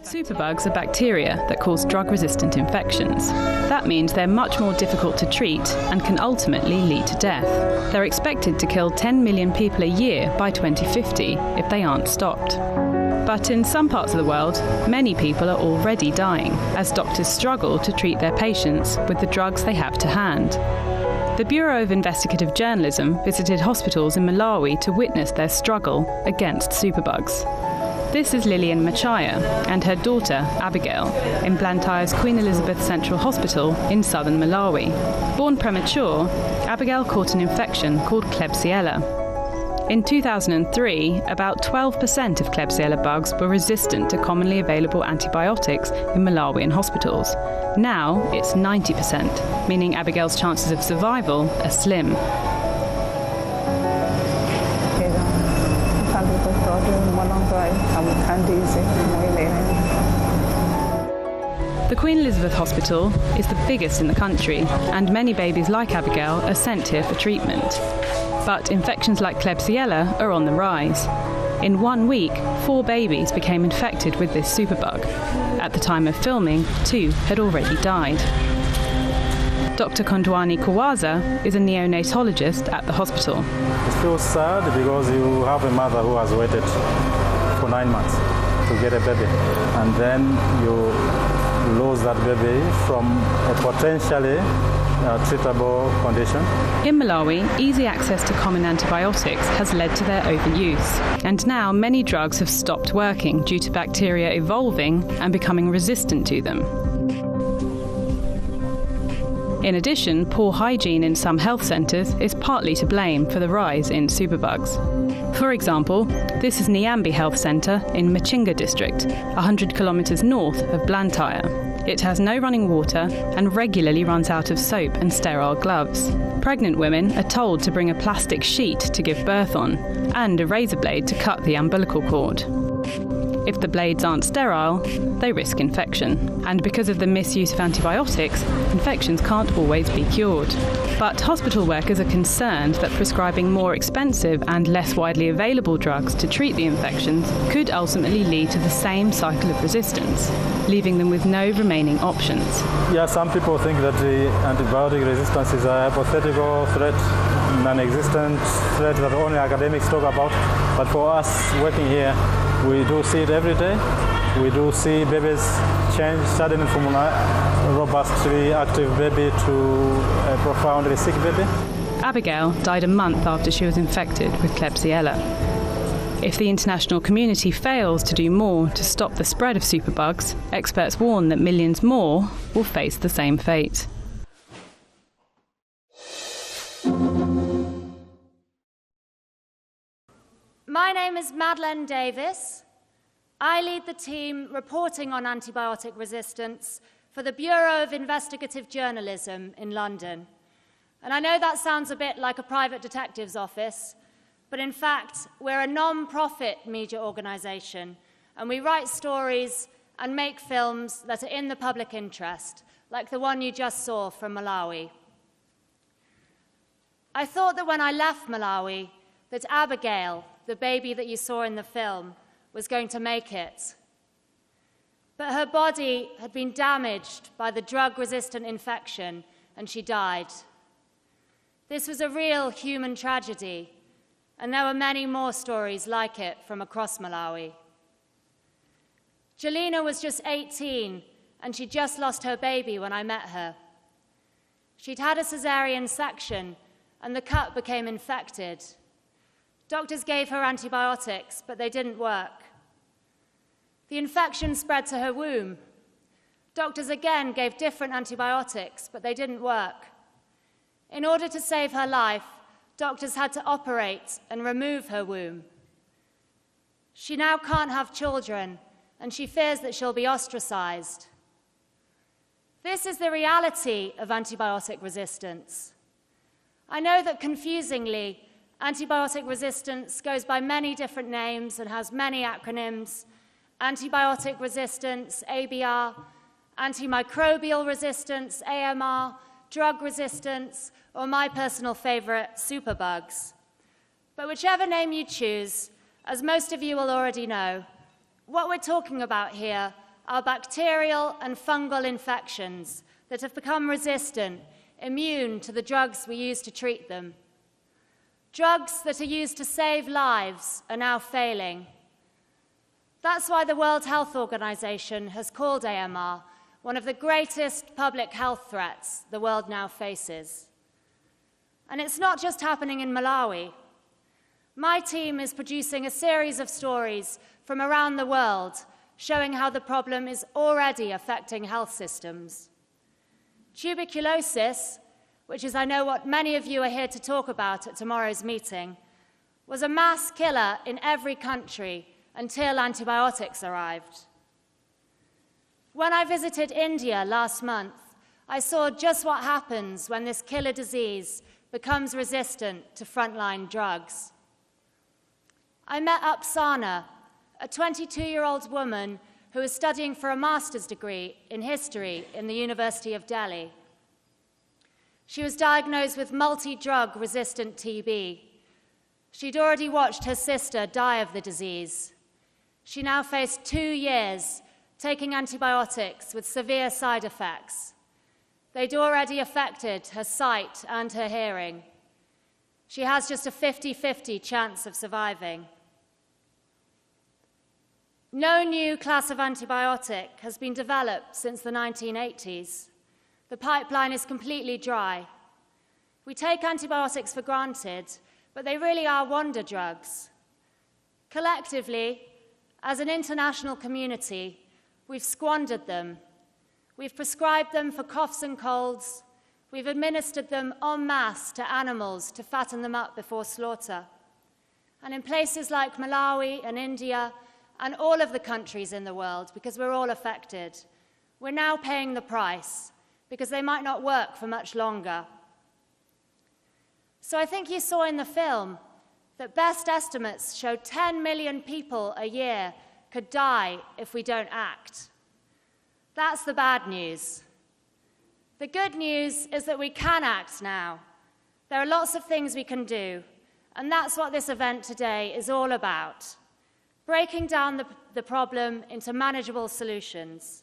Superbugs are bacteria that cause drug-resistant infections. That means they're much more difficult to treat and can ultimately lead to death. They're expected to kill 10 million people a year by 2050 if they aren't stopped. But in some parts of the world, many people are already dying as doctors struggle to treat their patients with the drugs they have to hand. The Bureau of Investigative Journalism visited hospitals in Malawi to witness their struggle against superbugs. This is Lillian Machaya and her daughter, Abigail, in Blantyre's Queen Elizabeth Central Hospital in southern Malawi. Born premature, Abigail caught an infection called Klebsiella. In 2003, about 12% of Klebsiella bugs were resistant to commonly available antibiotics in Malawian hospitals. Now it's 90%, meaning Abigail's chances of survival are slim. The Queen Elizabeth Hospital is the biggest in the country, and many babies like Abigail are sent here for treatment. But infections like Klebsiella are on the rise. In 1 week, 4 babies became infected with this superbug. At the time of filming, 2 had already died. Dr. Kondwani Kawaza is a neonatologist at the hospital. It feels sad because you have a mother who has waited for 9 months to get a baby, and then you lose that baby from a potentially treatable condition. In Malawi, easy access to common antibiotics has led to their overuse, and now many drugs have stopped working due to bacteria evolving and becoming resistant to them. In addition, poor hygiene in some health centres is partly to blame for the rise in superbugs. For example, this is Nyambi Health Centre in Machinga district, 100 kilometres north of Blantyre. It has no running water and regularly runs out of soap and sterile gloves. Pregnant women are told to bring a plastic sheet to give birth on and a razor blade to cut the umbilical cord. If the blades aren't sterile, they risk infection. And because of the misuse of antibiotics, infections can't always be cured. But hospital workers are concerned that prescribing more expensive and less widely available drugs to treat the infections could ultimately lead to the same cycle of resistance, leaving them with no remaining options. Yeah, some people think that the antibiotic resistance is a hypothetical threat, non-existent threat that only academics talk about. But for us working here, we do see it every day. We do see babies change suddenly from a robustly active baby to a profoundly sick baby. Abigail died a month after she was infected with Klebsiella. If the international community fails to do more to stop the spread of superbugs, experts warn that millions more will face the same fate. My name is Madeleine Davis. I lead the team reporting on antibiotic resistance for the Bureau of Investigative Journalism in London. And I know that sounds a bit like a private detective's office, but in fact, we're a non-profit media organisation, and we write stories and make films that are in the public interest, like the one you just saw from Malawi. I thought that when I left Malawi, that Abigail, the baby that you saw in the film, was going to make it. But her body had been damaged by the drug-resistant infection, and she died. This was a real human tragedy, and there were many more stories like it from across Malawi. Jelena was just 18, and she just lost her baby when I met her. She'd had a cesarean section, and the cut became infected. Doctors gave her antibiotics, but they didn't work. The infection spread to her womb. Doctors again gave different antibiotics, but they didn't work. In order to save her life, doctors had to operate and remove her womb. She now can't have children, and she fears that she'll be ostracized. This is the reality of antibiotic resistance. I know that confusingly, antibiotic resistance goes by many different names and has many acronyms: antibiotic resistance, ABR, antimicrobial resistance, AMR, drug resistance, or my personal favorite, superbugs. But whichever name you choose, as most of you will already know, what we're talking about here are bacterial and fungal infections that have become resistant, immune to the drugs we use to treat them. Drugs that are used to save lives are now failing. That's why the World Health Organization has called AMR one of the greatest public health threats the world now faces. And it's not just happening in Malawi. My team is producing a series of stories from around the world showing how the problem is already affecting health systems. Tuberculosis, which is I know what many of you are here to talk about at tomorrow's meeting, was a mass killer in every country until antibiotics arrived. When I visited India last month, I saw just what happens when this killer disease becomes resistant to frontline drugs. I met Upsana, a 22-year-old woman who is studying for a master's degree in history in the University of Delhi. She was diagnosed with multi-drug resistant TB. She'd already watched her sister die of the disease. She now faced 2 years taking antibiotics with severe side effects. They'd already affected her sight and her hearing. She has just a 50-50 chance of surviving. No new class of antibiotic has been developed since the 1980s. The pipeline is completely dry. We take antibiotics for granted, but they really are wonder drugs. Collectively, as an international community, we've squandered them. We've prescribed them for coughs and colds. We've administered them en masse to animals to fatten them up before slaughter. And in places like Malawi and India, and all of the countries in the world, because we're all affected, we're now paying the price, because they might not work for much longer. So I think you saw in the film that best estimates show 10 million people a year could die if we don't act. That's the bad news. The good news is that we can act now. There are lots of things we can do, and that's what this event today is all about. Breaking down the problem into manageable solutions.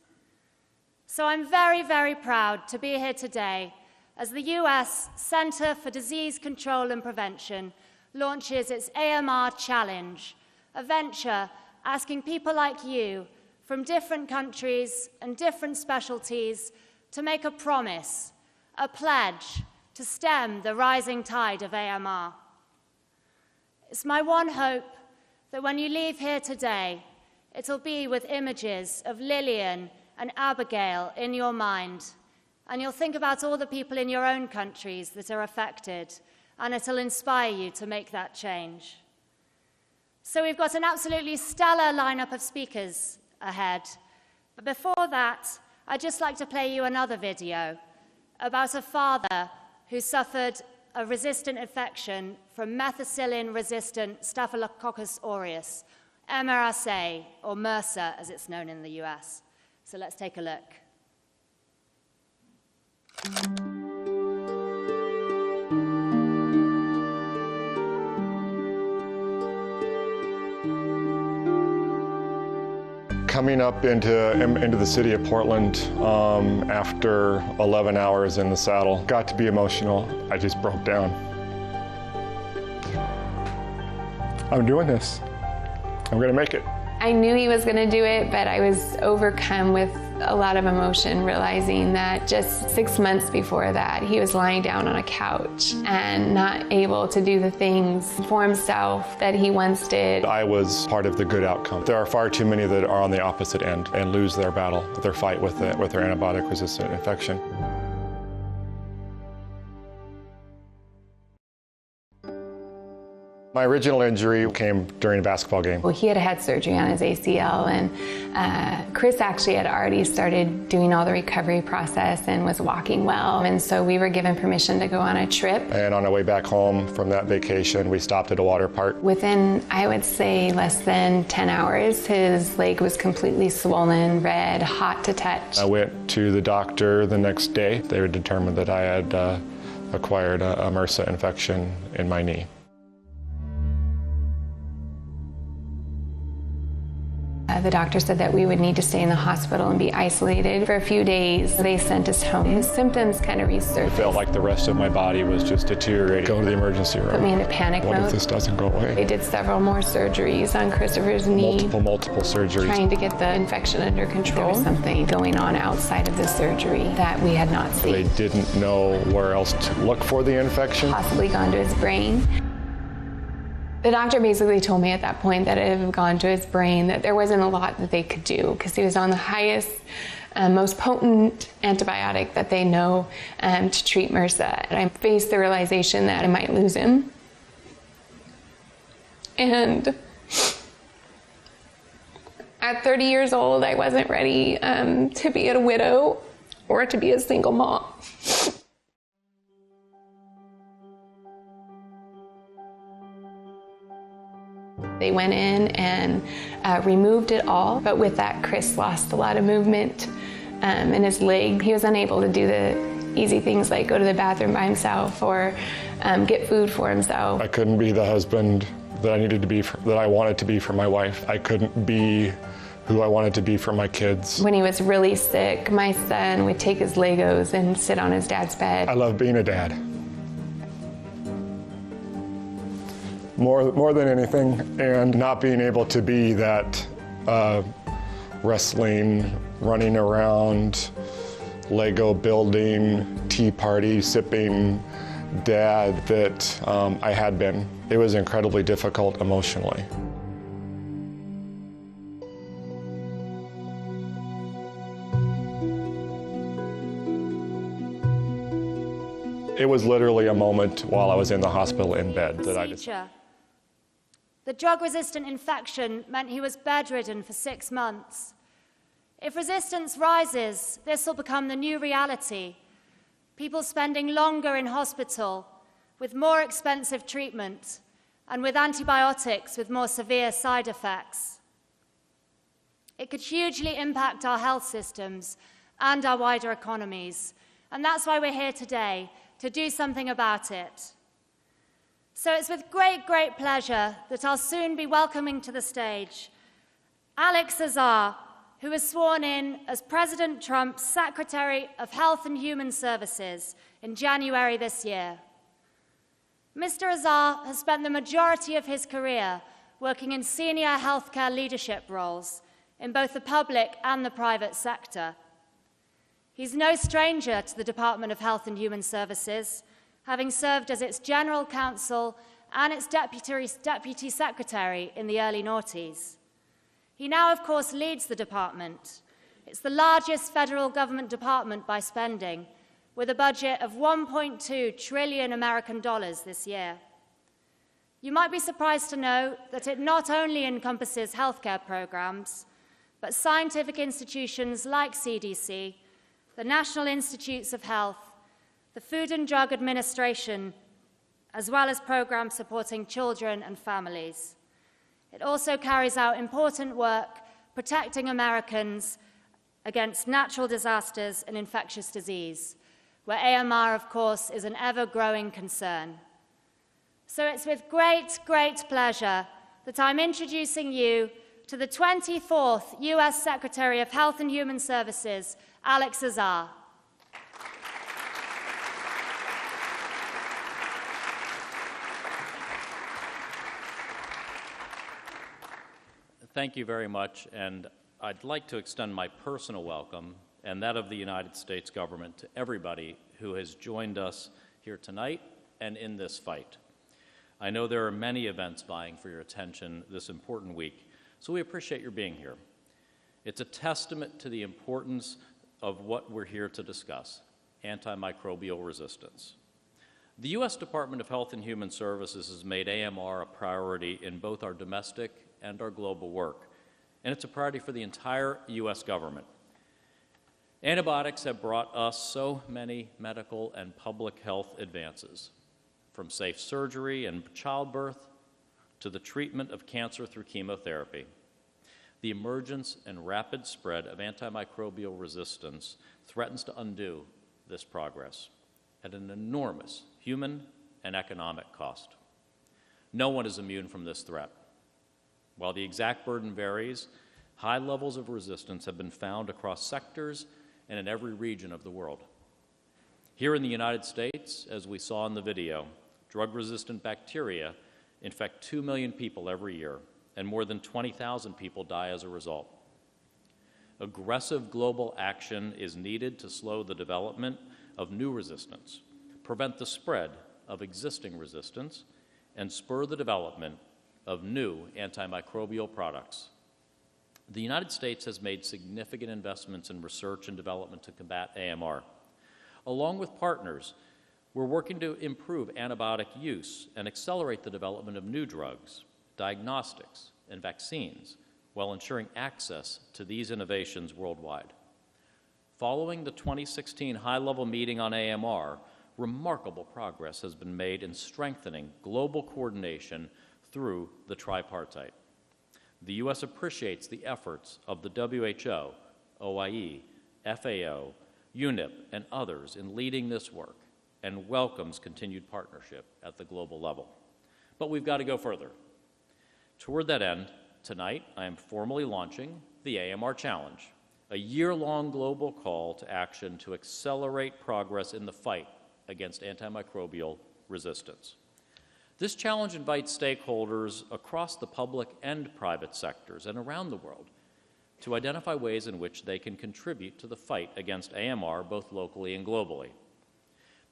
So I'm very, very proud to be here today as the US Center for Disease Control and Prevention launches its AMR Challenge, a venture asking people like you from different countries and different specialties to make a promise, a pledge to stem the rising tide of AMR. It's my one hope that when you leave here today, it'll be with images of Lillian and Abigail in your mind, and you'll think about all the people in your own countries that are affected, and it'll inspire you to make that change. So we've got an absolutely stellar lineup of speakers ahead, but before that, I'd just like to play you another video about a father who suffered a resistant infection from methicillin-resistant Staphylococcus aureus, MRSA, or MRSA as it's known in the US. So let's take a look. Coming up into the city of Portland after 11 hours in the saddle, got to be emotional. I just broke down. I'm doing this. I'm gonna make it. I knew he was gonna do it, but I was overcome with a lot of emotion, realizing that just 6 months before that, he was lying down on a couch and not able to do the things for himself that he once did. I was part of the good outcome. There are far too many that are on the opposite end and lose their battle, their fight with their antibiotic-resistant infection. My original injury came during a basketball game. Well, he had had surgery on his ACL, and Chris actually had already started doing all the recovery process and was walking well. And so we were given permission to go on a trip. And on our way back home from that vacation, we stopped at a water park. Within, I would say, less than 10 hours, his leg was completely swollen, red, hot to touch. I went to the doctor the next day. They determined that I had acquired a MRSA infection in my knee. The doctor said that we would need to stay in the hospital and be isolated for a few days. They sent us home. His symptoms kind of resurfaced. It felt like the rest of my body was just deteriorating. Go to the emergency room. Put me into panic mode. What if this doesn't go away? They did several more surgeries on Christopher's knee. Multiple surgeries. Trying to get the infection under control. There was something going on outside of the surgery that we had not seen. They didn't know where else to look for the infection. Possibly gone to his brain. The doctor basically told me at that point that it had gone to his brain, that there wasn't a lot that they could do because he was on the highest, most potent antibiotic that they know to treat MRSA. And I faced the realization that I might lose him. And at 30 years old, I wasn't ready to be a widow or to be a single mom. They went in and removed it all, but with that, Chris lost a lot of movement in his leg. He was unable to do the easy things like go to the bathroom by himself or get food for himself. I couldn't be the husband that I needed to be, that I wanted to be for my wife. I couldn't be who I wanted to be for my kids. When he was really sick, my son would take his Legos and sit on his dad's bed. I love being a dad. More than anything, and not being able to be that wrestling, running around, Lego building, tea party sipping dad that I had been. It was incredibly difficult emotionally. It was literally a moment while I was in the hospital in bed that I just... The drug-resistant infection meant he was bedridden for 6 months. If resistance rises, this will become the new reality. People spending longer in hospital, with more expensive treatment, and with antibiotics with more severe side effects. It could hugely impact our health systems and our wider economies, and that's why we're here today, to do something about it. So it's with great, great pleasure that I'll soon be welcoming to the stage Alex Azar, who was sworn in as President Trump's Secretary of Health and Human Services in January this year. Mr. Azar has spent the majority of his career working in senior healthcare leadership roles in both the public and the private sector. He's no stranger to the Department of Health and Human Services, having served as its general counsel and its deputy secretary in the early noughties. He now, of course, leads the department. It's the largest federal government department by spending, with a budget of 1.2 trillion American dollars this year. You might be surprised to know that it not only encompasses healthcare programs, but scientific institutions like CDC, the National Institutes of Health, the Food and Drug Administration, as well as programs supporting children and families. It also carries out important work protecting Americans against natural disasters and infectious disease, where AMR, of course, is an ever-growing concern. So it's with great, great pleasure that I'm introducing you to the 24th U.S. Secretary of Health and Human Services, Alex Azar. Thank you very much, and I'd like to extend my personal welcome and that of the United States government to everybody who has joined us here tonight and in this fight. I know there are many events vying for your attention this important week, so we appreciate your being here. It's a testament to the importance of what we're here to discuss, antimicrobial resistance. The U.S. Department of Health and Human Services has made AMR a priority in both our domestic and our global work, and it's a priority for the entire U.S. government. Antibiotics have brought us so many medical and public health advances, from safe surgery and childbirth to the treatment of cancer through chemotherapy. The emergence and rapid spread of antimicrobial resistance threatens to undo this progress at an enormous human and economic cost. No one is immune from this threat. While the exact burden varies, High levels of resistance have been found across sectors and in every region of the world. Here in the United States, as we saw in the video, drug-resistant bacteria infect 2 million people every year, and more than 20,000 people die as a result. Aggressive global action is needed to slow the development of new resistance, prevent the spread of existing resistance, and spur the development of new antimicrobial products. The United States has made significant investments in research and development to combat AMR. Along with partners, we're working to improve antibiotic use and accelerate the development of new drugs, diagnostics, and vaccines, while ensuring access to these innovations worldwide. Following the 2016 high-level meeting on AMR, remarkable progress has been made in strengthening global coordination through the tripartite. The U.S. appreciates the efforts of the WHO, OIE, FAO, UNIP, and others in leading this work, and welcomes continued partnership at the global level. But we've got to go further. Toward that end, tonight I am formally launching the AMR Challenge, a year-long global call to action to accelerate progress in the fight against antimicrobial resistance. This challenge invites stakeholders across the public and private sectors and around the world to identify ways in which they can contribute to the fight against AMR both locally and globally.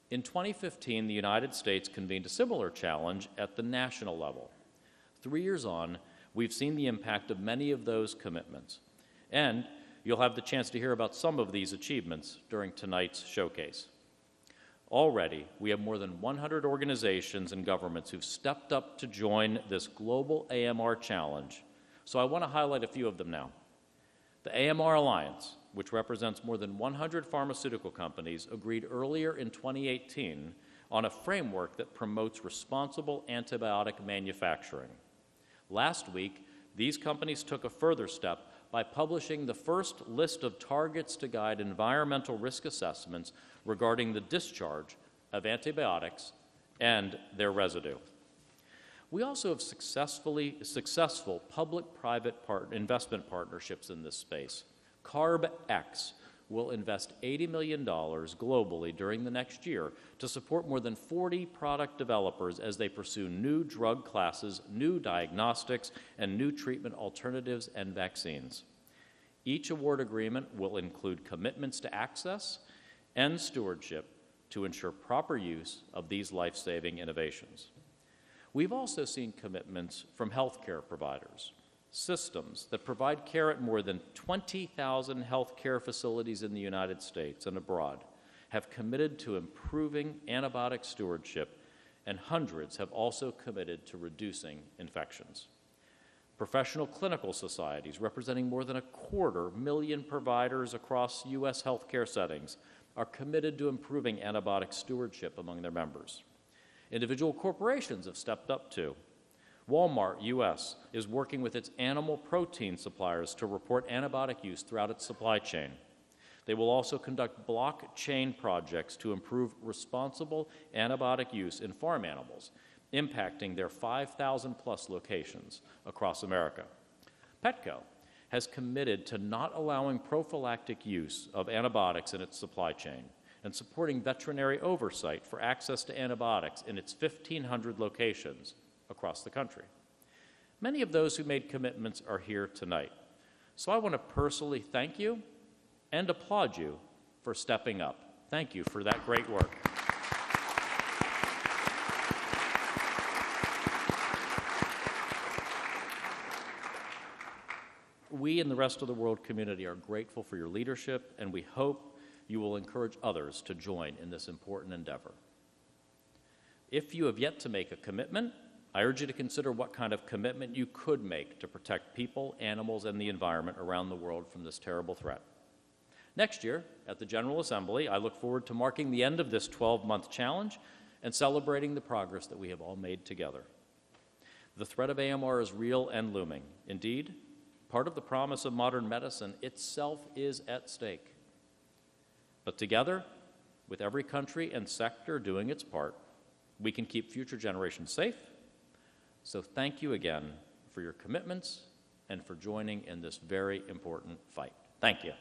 In 2015, the United States convened a similar challenge at the national level. 3 years on, we've seen the impact of many of those commitments, and you'll have the chance to hear about some of these achievements during tonight's showcase. Already, we have more than 100 organizations and governments who've stepped up to join this global AMR challenge, so I want to highlight a few of them now. The AMR Alliance, which represents more than 100 pharmaceutical companies, agreed earlier in 2018 on a framework that promotes responsible antibiotic manufacturing. Last week, these companies took a further step by publishing the first list of targets to guide environmental risk assessments regarding the discharge of antibiotics and their residue. We also have successful public-private investment partnerships in this space. CarbX will invest $80 million globally during the next year to support more than 40 product developers as they pursue new drug classes, new diagnostics, and new treatment alternatives and vaccines. Each award agreement will include commitments to access and stewardship to ensure proper use of these life-saving innovations. We've also seen commitments from healthcare providers, systems that provide care at more than 20,000 healthcare facilities in the United States and abroad have committed to improving antibiotic stewardship, and hundreds have also committed to reducing infections. Professional clinical societies representing more than 250,000 providers across U.S. healthcare settings are committed to improving antibiotic stewardship among their members. Individual corporations have stepped up too. Walmart U.S. is working with its animal protein suppliers to report antibiotic use throughout its supply chain. They will also conduct blockchain projects to improve responsible antibiotic use in farm animals, impacting their 5,000-plus locations across America. Petco has committed to not allowing prophylactic use of antibiotics in its supply chain and supporting veterinary oversight for access to antibiotics in its 1,500 locations across the country. Many of those who made commitments are here tonight, so I want to personally thank you and applaud you for stepping up. Thank you for that great work. We and the rest of the world community are grateful for your leadership, and we hope you will encourage others to join in this important endeavor. If you have yet to make a commitment, I urge you to consider what kind of commitment you could make to protect people, animals, and the environment around the world from this terrible threat. Next year, at the General Assembly, I look forward to marking the end of this 12-month challenge and celebrating the progress that we have all made together. The threat of AMR is real and looming. Indeed, part of the promise of modern medicine itself is at stake. But together, with every country and sector doing its part, we can keep future generations safe. So thank you again for your commitments and for joining in this very important fight. Thank you.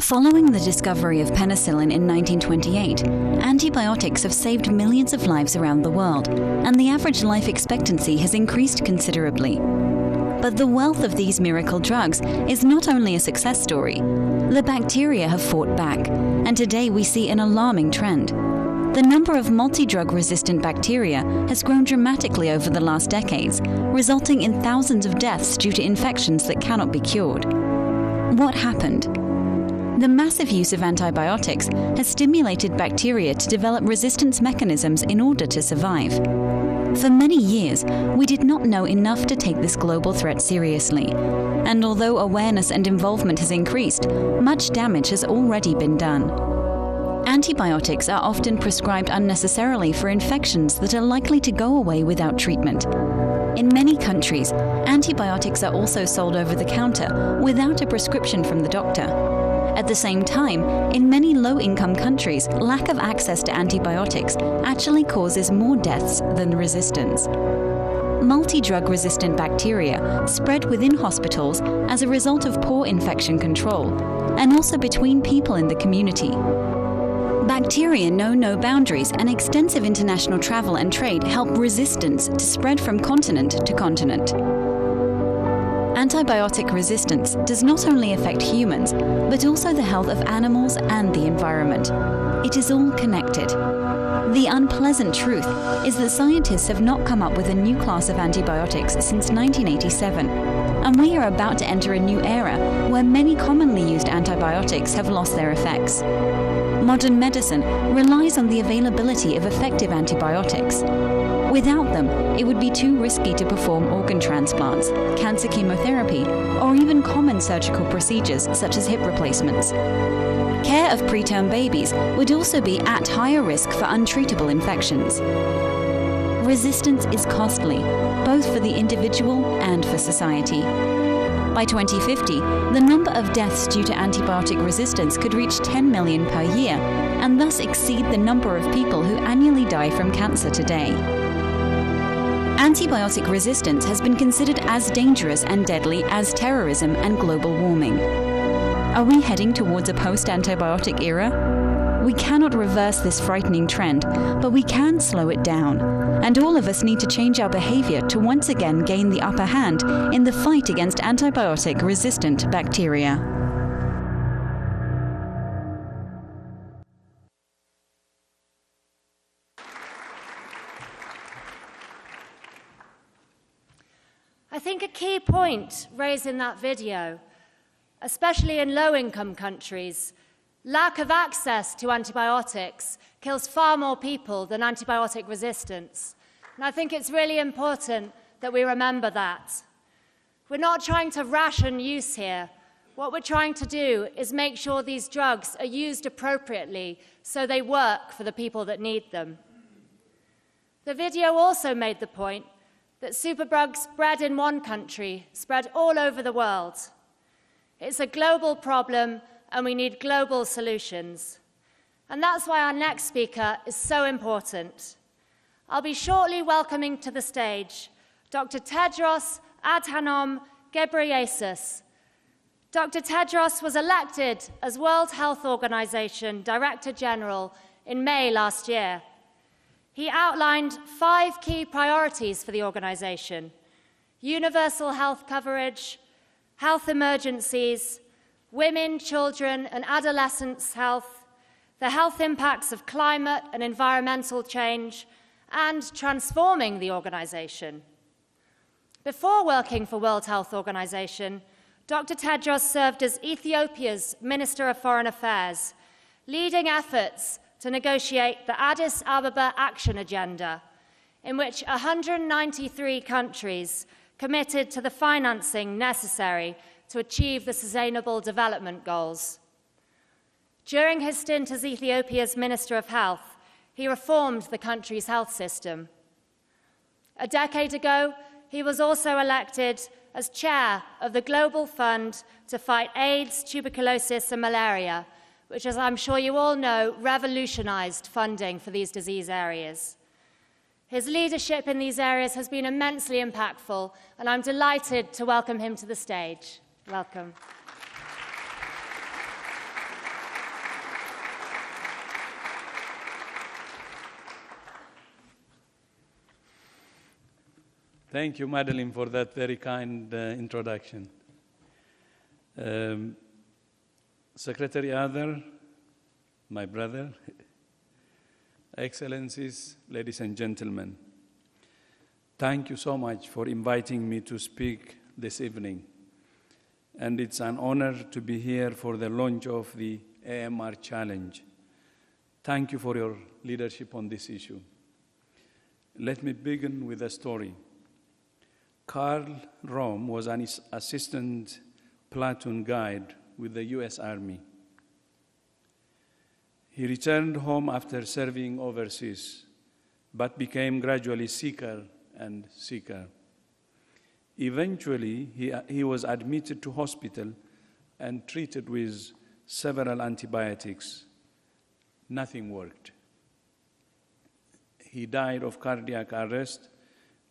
Following the discovery of penicillin in 1928, antibiotics have saved millions of lives around the world, and the average life expectancy has increased considerably. But the wealth of these miracle drugs is not only a success story. The bacteria have fought back, and today we see an alarming trend. The number of multi-drug resistant bacteria has grown dramatically over the last decades, resulting in thousands of deaths due to infections that cannot be cured. What happened? The massive use of antibiotics has stimulated bacteria to develop resistance mechanisms in order to survive. For many years, we did not know enough to take this global threat seriously. And although awareness and involvement has increased, much damage has already been done. Antibiotics are often prescribed unnecessarily for infections that are likely to go away without treatment. In many countries, antibiotics are also sold over the counter without a prescription from the doctor. At the same time, in many low-income countries, lack of access to antibiotics actually causes more deaths than resistance. Multi-drug resistant bacteria spread within hospitals as a result of poor infection control, and also between people in the community. Bacteria know no boundaries, and extensive international travel and trade help resistance to spread from continent to continent. Antibiotic resistance does not only affect humans, but also the health of animals and the environment. It is all connected. The unpleasant truth is that scientists have not come up with a new class of antibiotics since 1987, and we are about to enter a new era where many commonly used antibiotics have lost their effects. Modern medicine relies on the availability of effective antibiotics. Without them, it would be too risky to perform organ transplants, cancer chemotherapy, or even common surgical procedures such as hip replacements. Care of preterm babies would also be at higher risk for untreatable infections. Resistance is costly, both for the individual and for society. By 2050, the number of deaths due to antibiotic resistance could reach 10 million per year, and thus exceed the number of people who annually die from cancer today. Antibiotic resistance has been considered as dangerous and deadly as terrorism and global warming. Are we heading towards a post-antibiotic era? We cannot reverse this frightening trend, but we can slow it down. And all of us need to change our behavior to once again gain the upper hand in the fight against antibiotic-resistant bacteria. I think a key point raised in that video, especially in low-income countries, lack of access to antibiotics kills far more people than antibiotic resistance. And I think it's really important that we remember that. We're not trying to ration use here. What we're trying to do is make sure these drugs are used appropriately so they work for the people that need them. The video also made the point that superbugs spread in one country, spread all over the world. It's a global problem, and we need global solutions. And that's why our next speaker is so important. I'll be shortly welcoming to the stage Dr. Tedros Adhanom Ghebreyesus. Dr. Tedros was elected as World Health Organization Director General in May last year. He outlined 5 key priorities for the organization: universal health coverage, health emergencies, women, children, and adolescents' health, the health impacts of climate and environmental change, and transforming the organization. Before working for World Health Organization, Dr. Tedros served as Ethiopia's Minister of Foreign Affairs, leading efforts to negotiate the Addis Ababa Action Agenda, in which 193 countries committed to the financing necessary to achieve the Sustainable Development Goals. During his stint as Ethiopia's Minister of Health, he reformed the country's health system. A decade ago, he was also elected as chair of the Global Fund to fight AIDS, tuberculosis, and malaria, which, as I'm sure you all know, revolutionized funding for these disease areas. His leadership in these areas has been immensely impactful, and I'm delighted to welcome him to the stage. Welcome. Thank you, Madeline, for that very kind introduction. Secretary Adler, my brother, Excellencies, ladies and gentlemen, thank you so much for inviting me to speak this evening. And it's an honor to be here for the launch of the AMR Challenge. Thank you for your leadership on this issue. Let me begin with a story. Carl Rome was an assistant platoon guide with the US Army. He returned home after serving overseas, but became gradually sicker and sicker. Eventually, he was admitted to hospital and treated with several antibiotics. Nothing worked. He died of cardiac arrest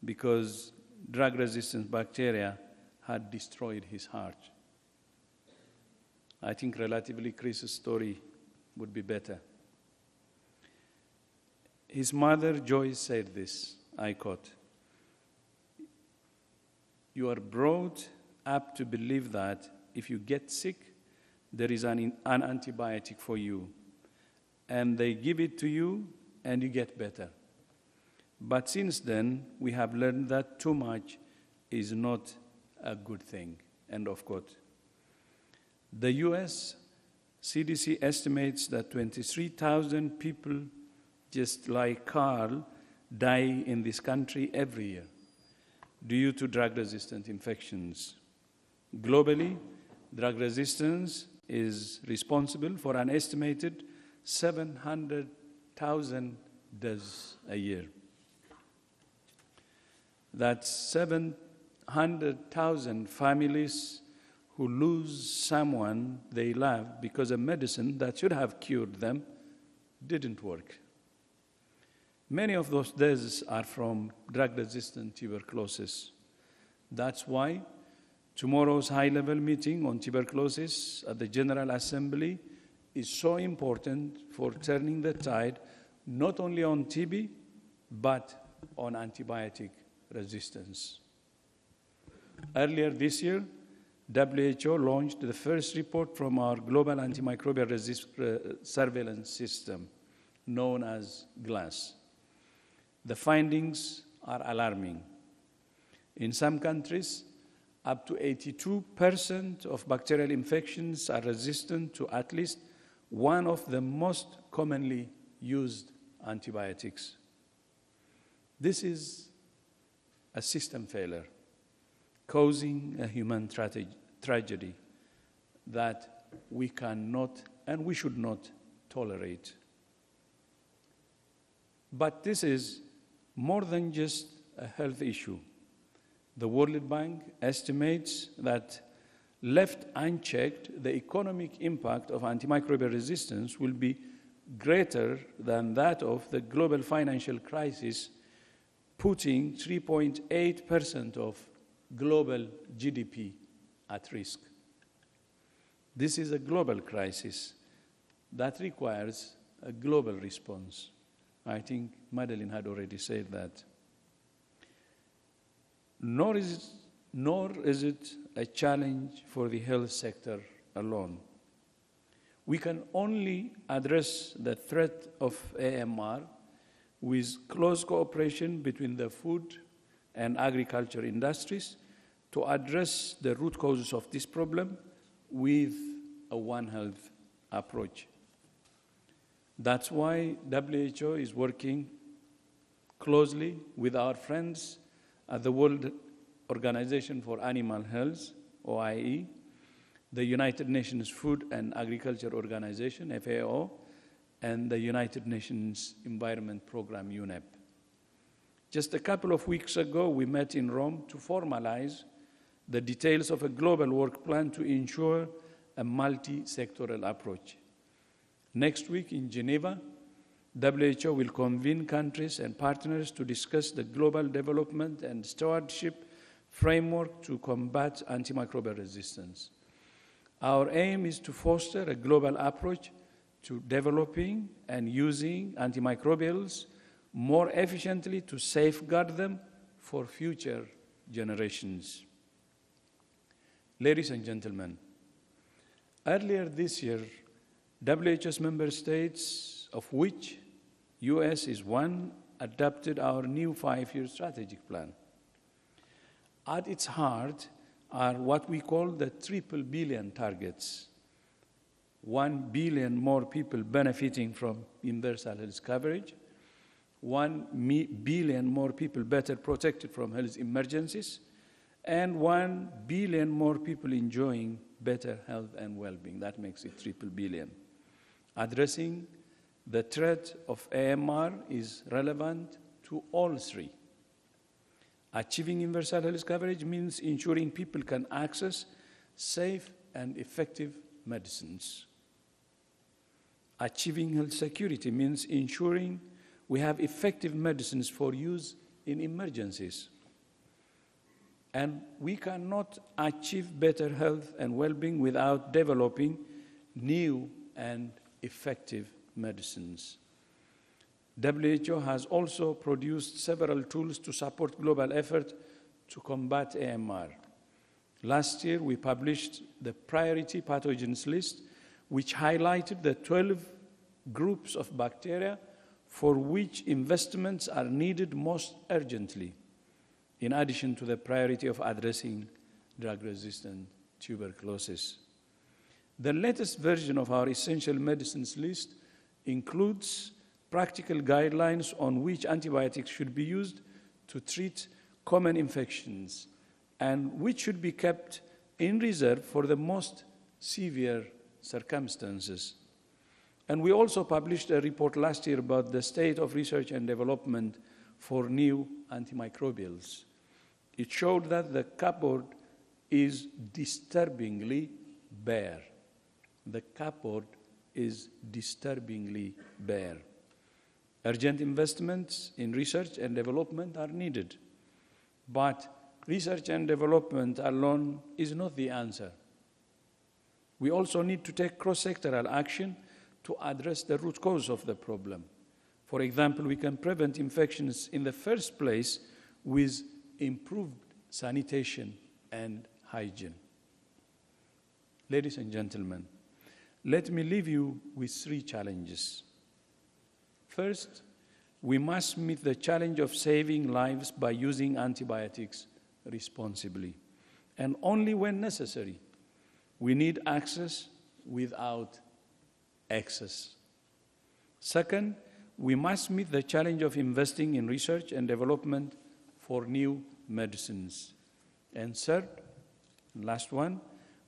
because drug-resistant bacteria had destroyed his heart. I think relatively Chris's story would be better. His mother, Joyce, said this, I quote, "You are brought up to believe that if you get sick, there is an antibiotic for you, and they give it to you, and you get better. But since then, we have learned that too much is not a good thing," end of quote. The US CDC estimates that 23,000 people just like Carl die in this country every year due to drug-resistant infections. Globally, drug resistance is responsible for an estimated 700,000 deaths a year. That's 700,000 families who lose someone they love because a medicine that should have cured them didn't work. Many of those deaths are from drug-resistant tuberculosis. That's why tomorrow's high-level meeting on tuberculosis at the General Assembly is so important for turning the tide, not only on TB, but on antibiotic resistance. Earlier this year, WHO launched the first report from our global antimicrobial surveillance system, known as GLASS. The findings are alarming. In some countries, up to 82% of bacterial infections are resistant to at least one of the most commonly used antibiotics. This is a system failure, causing a human tragedy that we cannot and we should not tolerate. But this is more than just a health issue. The World Bank estimates that left unchecked, the economic impact of antimicrobial resistance will be greater than that of the global financial crisis, putting 3.8% of global GDP at risk. This is a global crisis that requires a global response. I think Madeline had already said that. Nor is it a challenge for the health sector alone. We can only address the threat of AMR with close cooperation between the food and agriculture industries to address the root causes of this problem with a One Health approach. That's why WHO is working closely with our friends at the World Organization for Animal Health, OIE, the United Nations Food and Agriculture Organization, FAO, and the United Nations Environment Program, UNEP. Just a couple of weeks ago, we met in Rome to formalize the details of a global work plan to ensure a multi-sectoral approach. Next week in Geneva, WHO will convene countries and partners to discuss the global development and stewardship framework to combat antimicrobial resistance. Our aim is to foster a global approach to developing and using antimicrobials more efficiently to safeguard them for future generations. Ladies and gentlemen, earlier this year, WHO's member states, of which US is one, adopted our new 5-year strategic plan. At its heart are what we call the triple billion targets. 1 billion more people benefiting from universal health coverage, 1 billion more people better protected from health emergencies, and 1 billion more people enjoying better health and well-being. That makes it triple billion. Addressing the threat of AMR is relevant to all three. Achieving universal health coverage means ensuring people can access safe and effective medicines. Achieving health security means ensuring we have effective medicines for use in emergencies. And we cannot achieve better health and well-being without developing new and effective medicines. WHO has also produced several tools to support global effort to combat AMR. Last year, we published the priority pathogens list, which highlighted the 12 groups of bacteria for which investments are needed most urgently, in addition to the priority of addressing drug-resistant tuberculosis. The latest version of our essential medicines list includes practical guidelines on which antibiotics should be used to treat common infections and which should be kept in reserve for the most severe circumstances. And we also published a report last year about the state of research and development for new antimicrobials. It showed that the cupboard is disturbingly bare. The cupboard is disturbingly bare. Urgent investments in research and development are needed, but research and development alone is not the answer. We also need to take cross-sectoral action to address the root cause of the problem. For example, we can prevent infections in the first place with improved sanitation and hygiene. Ladies and gentlemen, let me leave you with 3 challenges. First, we must meet the challenge of saving lives by using antibiotics responsibly, and only when necessary. We need access without excess. Second, we must meet the challenge of investing in research and development for new medicines. And third, last one,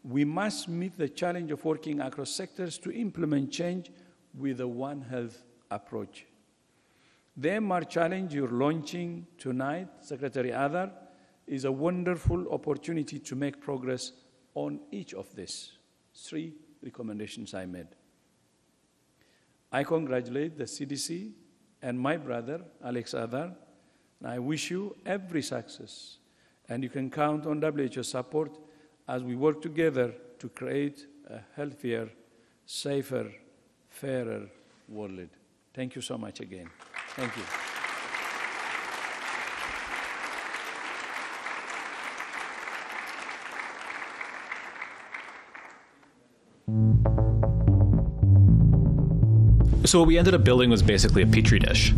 we must meet the challenge of working across sectors to implement change with a One Health approach. The AMR challenge you're launching tonight, Secretary Adar, is a wonderful opportunity to make progress on each of these 3 recommendations I made. I congratulate the CDC and my brother, Alex Adar, and I wish you every success. And you can count on WHO support as we work together to create a healthier, safer, fairer world. Thank you so much again. Thank you. So what we ended up building was basically a petri dish,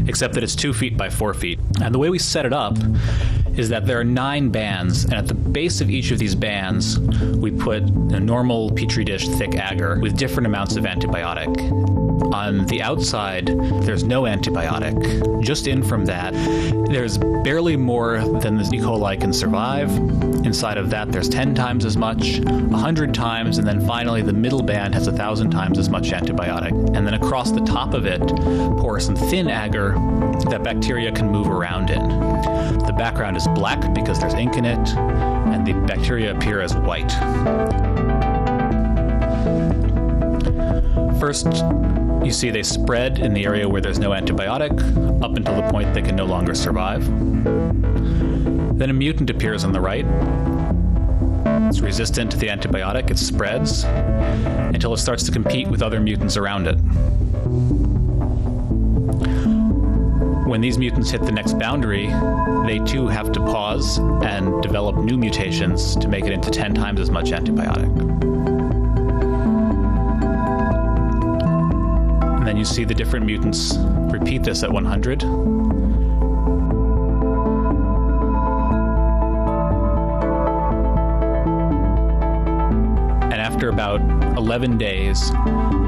except that it's 2 feet by 4 feet. And the way we set it up is that there are 9 bands, and at the base of each of these bands, we put a normal petri dish thick agar with different amounts of antibiotic. On the outside, there's no antibiotic. Just in from that, there's barely more than the E. coli can survive. Inside of that, there's 10 times as much, 100 times, and then finally the middle band has 1,000 times as much antibiotic. And then across the top of it, pour some thin agar that bacteria can move around in. The background is black because there's ink in it, and the bacteria appear as white. First, you see they spread in the area where there's no antibiotic up until the point they can no longer survive. Then a mutant appears on the right. It's resistant to the antibiotic. It spreads until it starts to compete with other mutants around it. When these mutants hit the next boundary, they too have to pause and develop new mutations to make it into 10 times as much antibiotic. And then you see the different mutants repeat this at 100. And after about 11 days,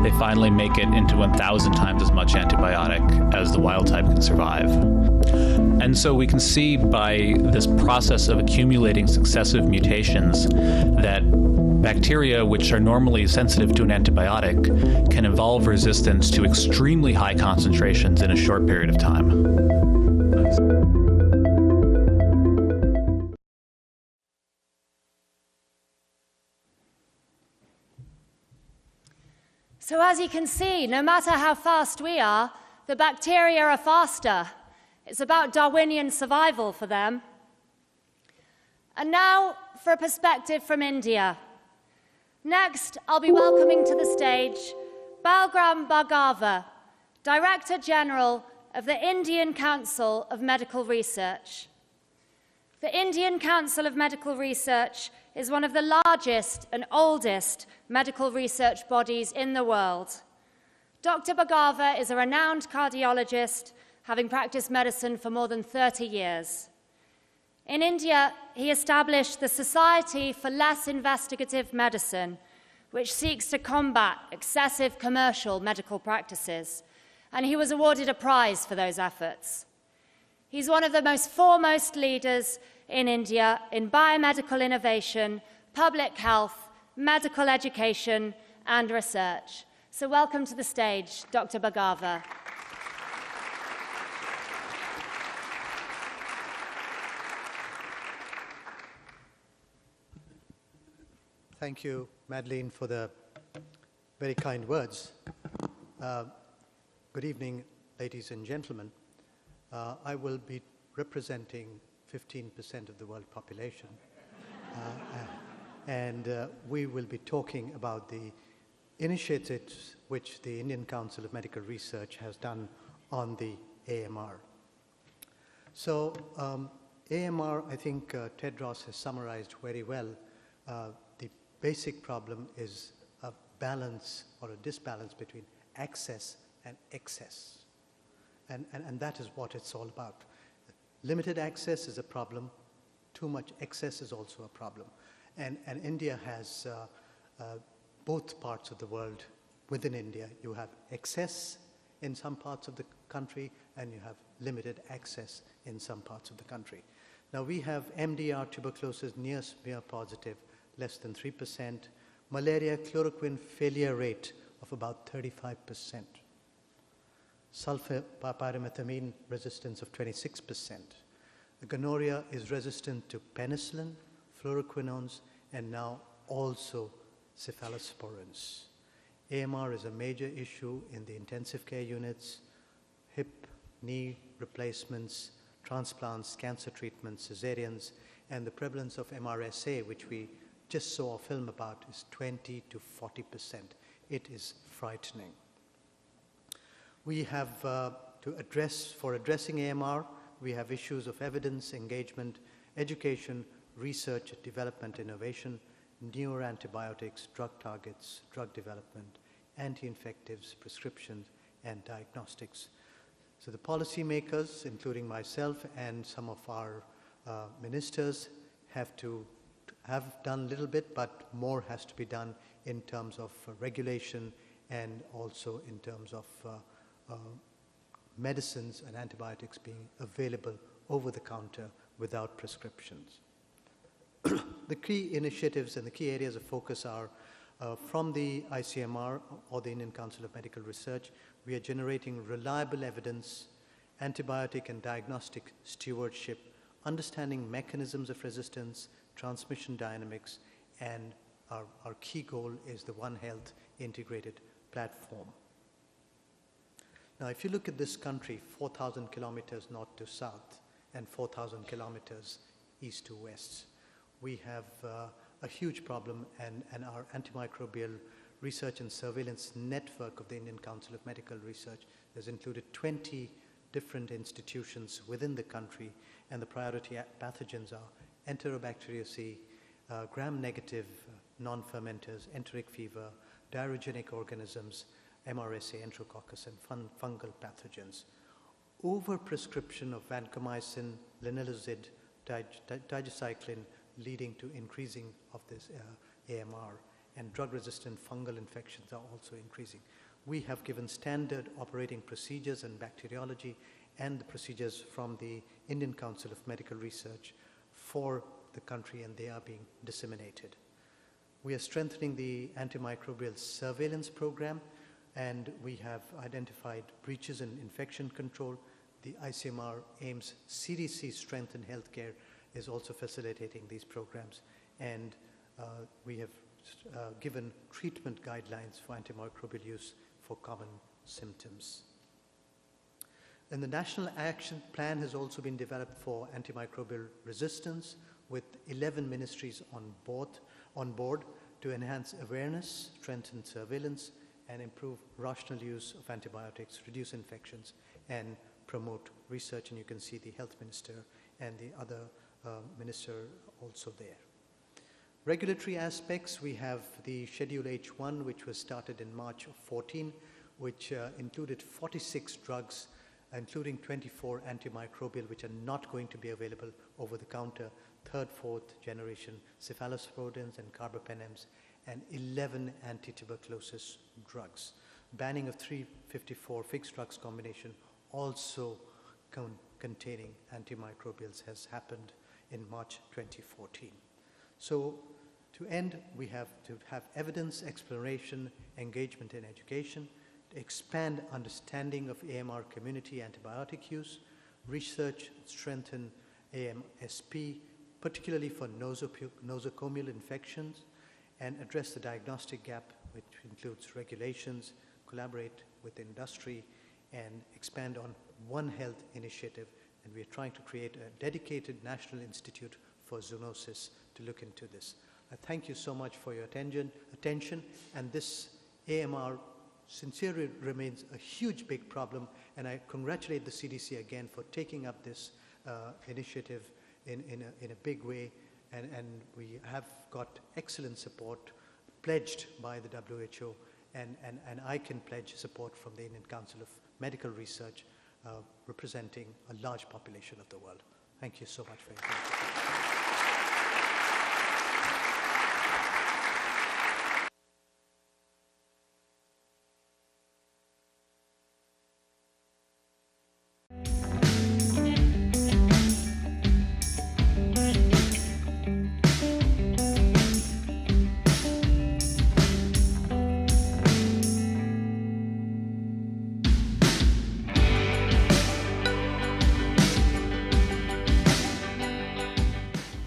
they finally make it into 1,000 times as much antibiotic as the wild type can survive. And so we can see by this process of accumulating successive mutations that bacteria, which are normally sensitive to an antibiotic, can evolve resistance to extremely high concentrations in a short period of time. So as you can see, no matter how fast we are, the bacteria are faster. It's about Darwinian survival for them. And now for a perspective from India. Next, I'll be welcoming to the stage Balgram Bhargava, Director General of the Indian Council of Medical Research. The Indian Council of Medical Research is one of the largest and oldest medical research bodies in the world. Dr. Bhargava is a renowned cardiologist, having practiced medicine for more than 30 years. In India, he established the Society for Less Investigative Medicine, which seeks to combat excessive commercial medical practices, and he was awarded a prize for those efforts. He's one of the most foremost leaders in India in biomedical innovation, public health, medical education, and research. So welcome to the stage, Dr. Bhargava. Thank you, Madeleine, for the very kind words. Good evening, ladies and gentlemen. I will be representing 15% of the world population, and we will be talking about the initiatives which the Indian Council of Medical Research has done on the AMR. So AMR, I think Tedros has summarized very well. The basic problem is a balance or a disbalance between access and excess. And that is what it's all about. Limited access is a problem. Too much excess is also a problem. And India has both parts of the world within India. You have excess in some parts of the country, and you have limited access in some parts of the country. Now we have MDR tuberculosis near smear positive, less than 3%. Malaria chloroquine failure rate of about 35%. Sulfapyrimethamine resistance of 26%. Gonorrhea is resistant to penicillin, fluoroquinones, and now also cephalosporins. AMR is a major issue in the intensive care units, hip, knee replacements, transplants, cancer treatments, cesareans, and the prevalence of MRSA, which we just saw a film about, is 20 to 40%. It is frightening. We have for addressing AMR, we have issues of evidence, engagement, education, research, development, innovation, neuroantibiotics, drug targets, drug development, anti-infectives, prescriptions, and diagnostics. So the policymakers, including myself and some of our ministers, have done a little bit, but more has to be done in terms of regulation and also in terms of medicines and antibiotics being available over the counter without prescriptions. The key initiatives and the key areas of focus are from the ICMR, or the Indian Council of Medical Research. We are generating reliable evidence, antibiotic and diagnostic stewardship, understanding mechanisms of resistance, transmission dynamics, and our key goal is the One Health integrated platform. Now, if you look at this country, 4,000 kilometers north to south and 4,000 kilometers east to west, we have a huge problem, and our antimicrobial research and surveillance network of the Indian Council of Medical Research has included 20 different institutions within the country, and the priority pathogens are Enterobacteriaceae, gram-negative non-fermenters, enteric fever, diarrhegenic organisms, MRSA, Enterococcus, and fungal pathogens. Overprescription of vancomycin, linezolid, tigecycline, leading to increasing of this AMR, and drug-resistant fungal infections are also increasing. We have given standard operating procedures and bacteriology and the procedures from the Indian Council of Medical Research for the country, and they are being disseminated. We are strengthening the antimicrobial surveillance program, and we have identified breaches in infection control. The ICMR aims CDC Strength in Healthcare is also facilitating these programs, and we have given treatment guidelines for antimicrobial use for common symptoms. And the National Action Plan has also been developed for antimicrobial resistance, with 11 ministries on board to enhance awareness, strengthen surveillance, and improve rational use of antibiotics, reduce infections, and promote research. And you can see the health minister and the other minister also there. Regulatory aspects, we have the Schedule H1, which was started in March of 14, which included 46 drugs, including 24 antimicrobial, which are not going to be available over the counter, third, fourth generation cephalosporins and carbapenems, and 11 anti-tuberculosis drugs. Banning of 354 fixed drugs combination, also containing antimicrobials, has happened in March 2014. So to end, we have to have evidence, exploration, engagement in education, to expand understanding of AMR community antibiotic use, research, strengthen AMSP, particularly for nosocomial infections, and address the diagnostic gap, which includes regulations, collaborate with industry, and expand on One Health initiative. And we are trying to create a dedicated National Institute for Zoonosis to look into this. I thank you so much for your attention, and this AMR sincerely remains a huge, big problem, and I congratulate the CDC again for taking up this initiative in a big way, and we have got excellent support pledged by the WHO, and I can pledge support from the Indian Council of Medical Research, representing a large population of the world. Thank you so much for your attention.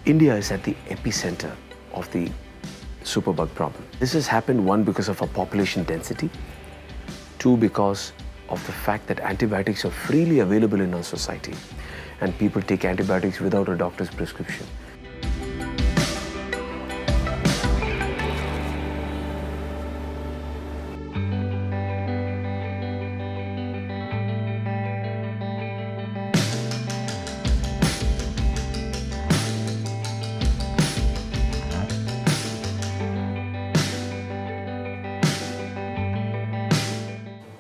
India is at the epicenter of the superbug problem. This has happened, one, because of our population density, two, because of the fact that antibiotics are freely available in our society and people take antibiotics without a doctor's prescription.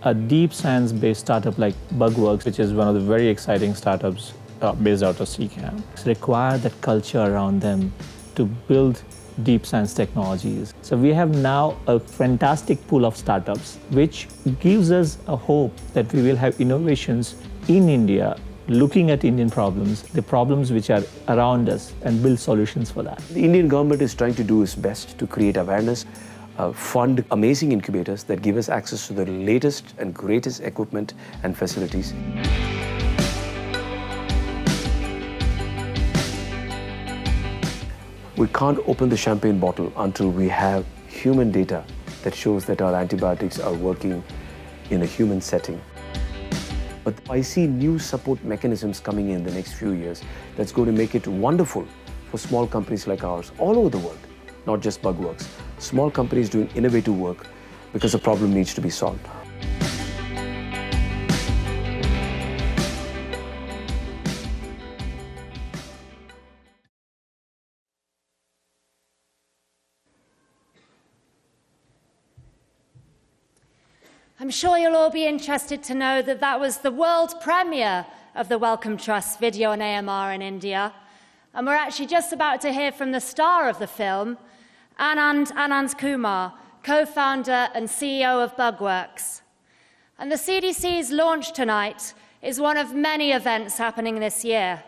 A deep science-based startup like Bugworks, which is one of the very exciting startups based out of CCAM, require that culture around them to build deep science technologies. So we have now a fantastic pool of startups, which gives us a hope that we will have innovations in India, looking at Indian problems, the problems which are around us, and build solutions for that. The Indian government is trying to do its best to create awareness, fund amazing incubators that give us access to the latest and greatest equipment and facilities. We can't open the champagne bottle until we have human data that shows that our antibiotics are working in a human setting. But I see new support mechanisms coming in the next few years that's going to make it wonderful for small companies like ours all over the world, not just Bugworks. Small companies doing innovative work because a problem needs to be solved. I'm sure you'll all be interested to know that that was the world premiere of the Wellcome Trust video on AMR in India. And we're actually just about to hear from the star of the film, Anand Kumar, co-founder and CEO of Bugworks. And the CDC's launch tonight is one of many events happening this year.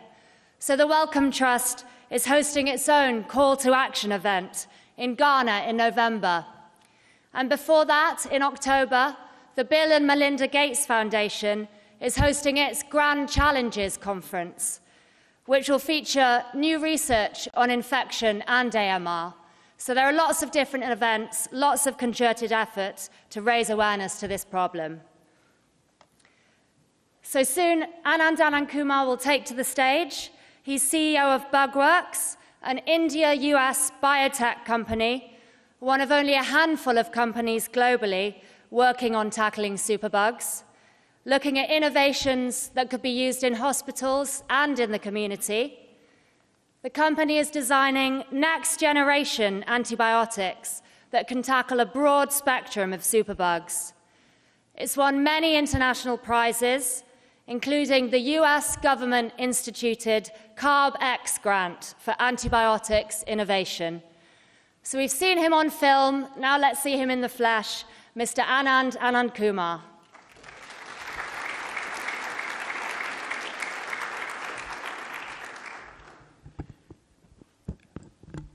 So the Wellcome Trust is hosting its own call to action event in Ghana in November. And before that, in October, the Bill and Melinda Gates Foundation is hosting its Grand Challenges Conference, which will feature new research on infection and AMR. So there are lots of different events, lots of concerted efforts to raise awareness to this problem. So soon, Anand Kumar will take to the stage. He's CEO of Bugworks, an India-US biotech company, one of only a handful of companies globally working on tackling superbugs, looking at innovations that could be used in hospitals and in the community. The company is designing next-generation antibiotics that can tackle a broad spectrum of superbugs. It's won many international prizes, including the US government-instituted CARB-X grant for antibiotics innovation. So we've seen him on film, now let's see him in the flesh, Mr. Anand Kumar.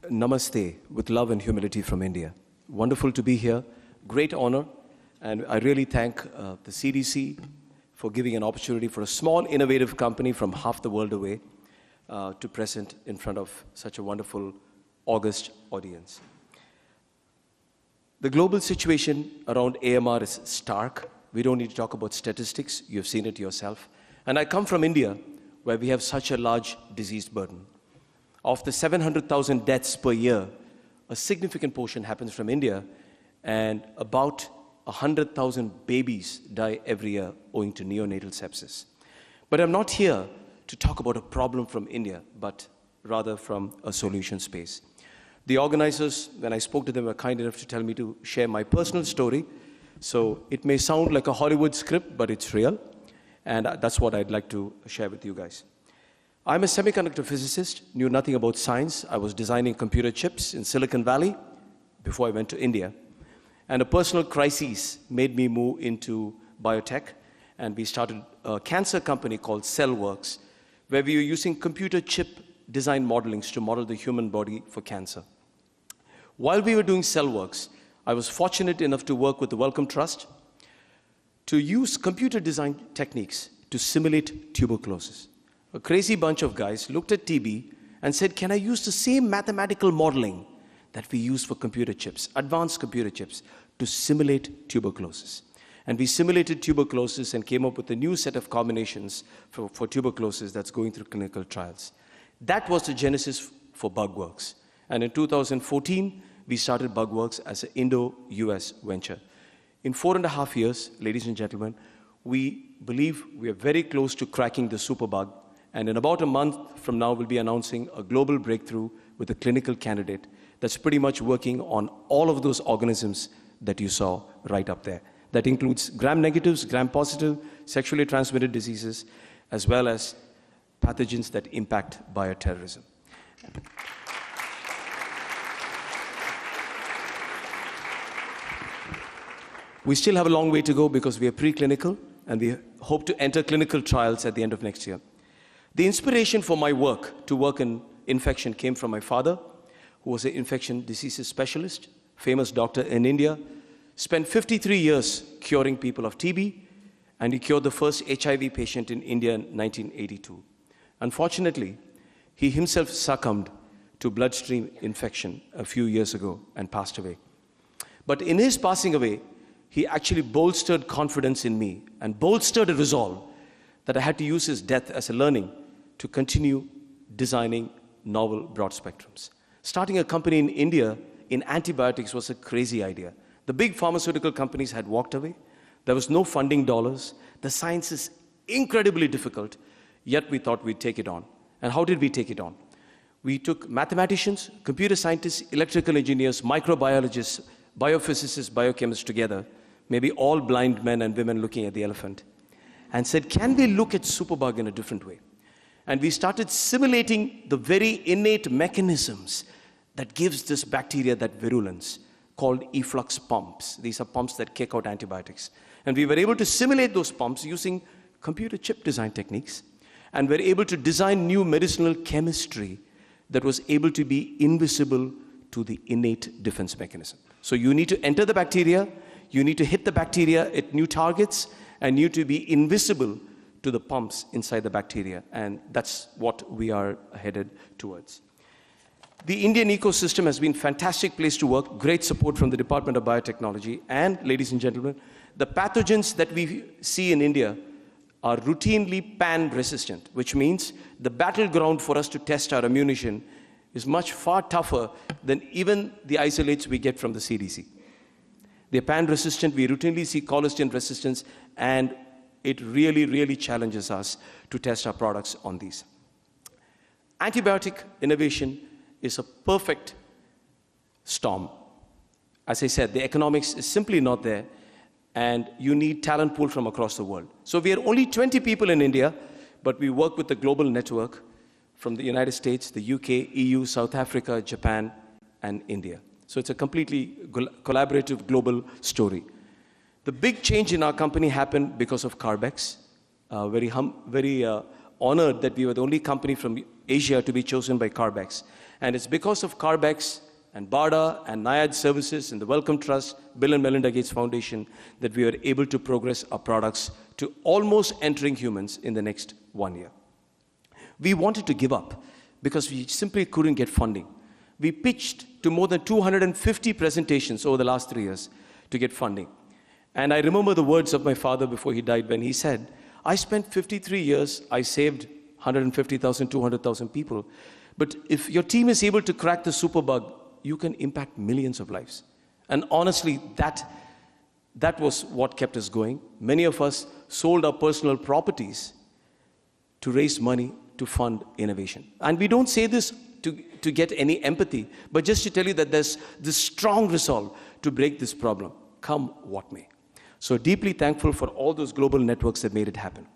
Namaste, with love and humility from India. Wonderful to be here, great honor, and I really thank the CDC for giving an opportunity for a small, innovative company from half the world away to present in front of such a wonderful, august audience. The global situation around AMR is stark. We don't need to talk about statistics. You've seen it yourself. And I come from India, where we have such a large disease burden. Of the 700,000 deaths per year, a significant portion happens from India, and about 100,000 babies die every year owing to neonatal sepsis. But I'm not here to talk about a problem from India, but rather from a solution space. The organizers, when I spoke to them, were kind enough to tell me to share my personal story. So it may sound like a Hollywood script, but it's real. And that's what I'd like to share with you guys. I'm a semiconductor physicist, knew nothing about science. I was designing computer chips in Silicon Valley before I went to India. And a personal crisis made me move into biotech. And we started a cancer company called CellWorks, where we were using computer chip design modelings to model the human body for cancer. While we were doing CellWorks, I was fortunate enough to work with the Wellcome Trust to use computer design techniques to simulate tuberculosis. A crazy bunch of guys looked at TB and said, can I use the same mathematical modeling that we use for computer chips, advanced computer chips, to simulate tuberculosis? And we simulated tuberculosis and came up with a new set of combinations for tuberculosis that's going through clinical trials. That was the genesis for Bugworks. And in 2014, we started Bugworks as an Indo-US venture. In 4.5 years, ladies and gentlemen, we believe we are very close to cracking the superbug. And in about a month from now, we'll be announcing a global breakthrough with a clinical candidate that's pretty much working on all of those organisms that you saw right up there. That includes gram-negatives, gram-positive, sexually transmitted diseases, as well as pathogens that impact bioterrorism. We still have a long way to go because we are preclinical, and we hope to enter clinical trials at the end of next year. The inspiration for my work to work in infection came from my father, who was an infection diseases specialist, famous doctor in India, spent 53 years curing people of TB, and he cured the first HIV patient in India in 1982. Unfortunately, he himself succumbed to bloodstream infection a few years ago and passed away. But in his passing away, he actually bolstered confidence in me and bolstered a resolve that I had to use his death as a learning to continue designing novel broad spectrums. Starting a company in India in antibiotics was a crazy idea. The big pharmaceutical companies had walked away. There was no funding dollars. The science is incredibly difficult, yet we thought we'd take it on. And how did we take it on? We took mathematicians, computer scientists, electrical engineers, microbiologists, biophysicists, biochemists together, maybe all blind men and women looking at the elephant, and said, can we look at superbug in a different way? And we started simulating the very innate mechanisms that gives this bacteria that virulence, called efflux pumps. These are pumps that kick out antibiotics. And we were able to simulate those pumps using computer chip design techniques, and were able to design new medicinal chemistry that was able to be invisible to the innate defense mechanism. So you need to enter the bacteria, you need to hit the bacteria at new targets, and you need to be invisible to the pumps inside the bacteria. And that's what we are headed towards. The Indian ecosystem has been a fantastic place to work, great support from the Department of Biotechnology. And, ladies and gentlemen, the pathogens that we see in India are routinely pan-resistant, which means the battleground for us to test our ammunition is much far tougher than even the isolates we get from the CDC. They're pan-resistant, we routinely see colistin resistance, and it really, really challenges us to test our products on these. Antibiotic innovation is a perfect storm. As I said, the economics is simply not there, and you need talent pool from across the world. So we are only 20 people in India, but we work with the global network from the United States, the UK, EU, South Africa, Japan, and India. So it's a completely collaborative global story. The big change in our company happened because of Carbex. Very honored that we were the only company from Asia to be chosen by Carbex. And it's because of Carbex and BARDA and NIAID Services and the Wellcome Trust, Bill and Melinda Gates Foundation, that we were able to progress our products to almost entering humans in the next 1 year. We wanted to give up because we simply couldn't get funding. We pitched to more than 250 presentations over the last 3 years to get funding. And I remember the words of my father before he died when he said, I spent 53 years, I saved 150,000, 200,000 people. But if your team is able to crack the superbug, you can impact millions of lives. And honestly, that was what kept us going. Many of us sold our personal properties to raise money to fund innovation. And we don't say this to get any empathy, but just to tell you that there's this strong resolve to break this problem, come what may. So deeply thankful for all those global networks that made it happen.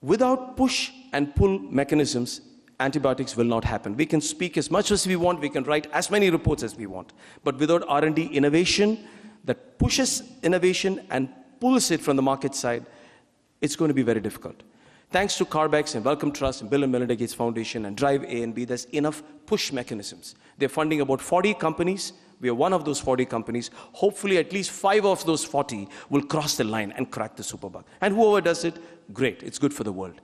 Without push and pull mechanisms, antibiotics will not happen. We can speak as much as we want, we can write as many reports as we want, but without R&D innovation that pushes innovation and pulls it from the market side, it's going to be very difficult. Thanks to Carbex and Wellcome Trust and Bill and Melinda Gates Foundation and Drive A and B, there's enough push mechanisms. They're funding about 40 companies. We are one of those 40 companies. Hopefully at least 5 of those 40 will cross the line and crack the superbug. And whoever does it, great, it's good for the world.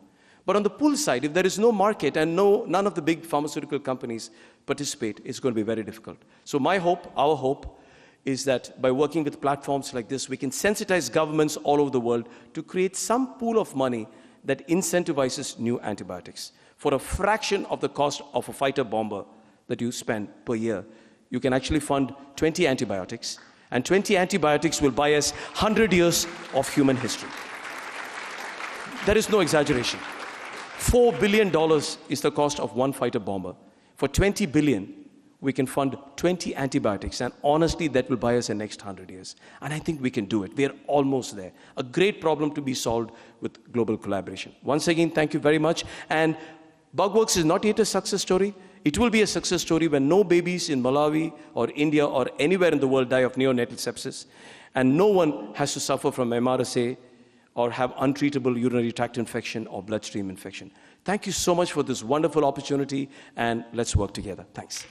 But on the pull side, if there is no market and none of the big pharmaceutical companies participate, it's going to be very difficult. So my hope, our hope, is that by working with platforms like this, we can sensitize governments all over the world to create some pool of money that incentivizes new antibiotics. For a fraction of the cost of a fighter bomber that you spend per year, you can actually fund 20 antibiotics, and 20 antibiotics will buy us 100 years of human history. There is no exaggeration. $4 billion is the cost of one fighter bomber. For $20 billion, we can fund 20 antibiotics, and honestly, that will buy us the next 100 years. And I think we can do it. We are almost there. A great problem to be solved with global collaboration. Once again, thank you very much. And Bugworks is not yet a success story. It will be a success story when no babies in Malawi or India or anywhere in the world die of neonatal sepsis, and no one has to suffer from MRSA or have untreatable urinary tract infection or bloodstream infection. Thank you so much for this wonderful opportunity, and let's work together. Thanks.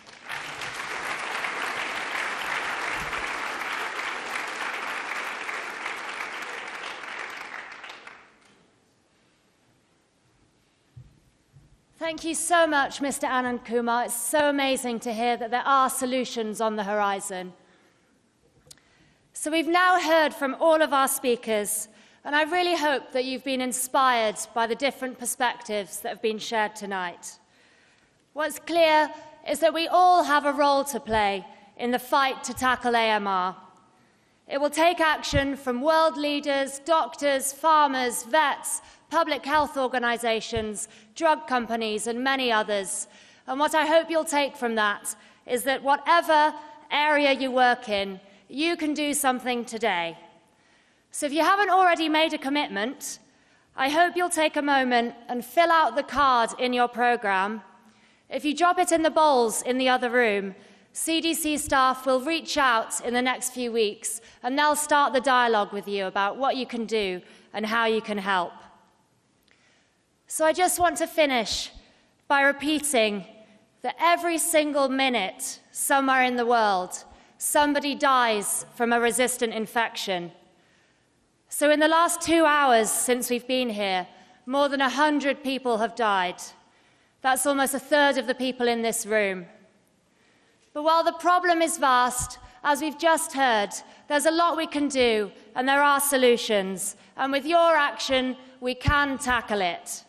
Thank you so much, Mr. Anand Kumar. It's so amazing to hear that there are solutions on the horizon. So we've now heard from all of our speakers, and I really hope that you've been inspired by the different perspectives that have been shared tonight. What's clear is that we all have a role to play in the fight to tackle AMR. It will take action from world leaders, doctors, farmers, vets, public health organisations, drug companies, and many others. And what I hope you'll take from that is that whatever area you work in, you can do something today. So if you haven't already made a commitment, I hope you'll take a moment and fill out the card in your programme. If you drop it in the bowls in the other room, CDC staff will reach out in the next few weeks and they'll start the dialogue with you about what you can do and how you can help. So I just want to finish by repeating that every single minute somewhere in the world, somebody dies from a resistant infection. So in the last 2 hours since we've been here, more than 100 people have died. That's almost a third of the people in this room. But while the problem is vast, as we've just heard, there's a lot we can do, and there are solutions. And with your action, we can tackle it.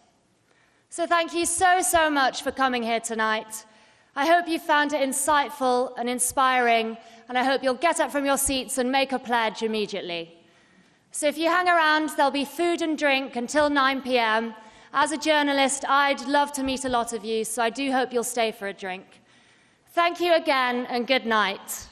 So thank you so much for coming here tonight. I hope you found it insightful and inspiring, and I hope you'll get up from your seats and make a pledge immediately. So if you hang around, there'll be food and drink until 9 p.m. As a journalist, I'd love to meet a lot of you, so I do hope you'll stay for a drink. Thank you again, and good night.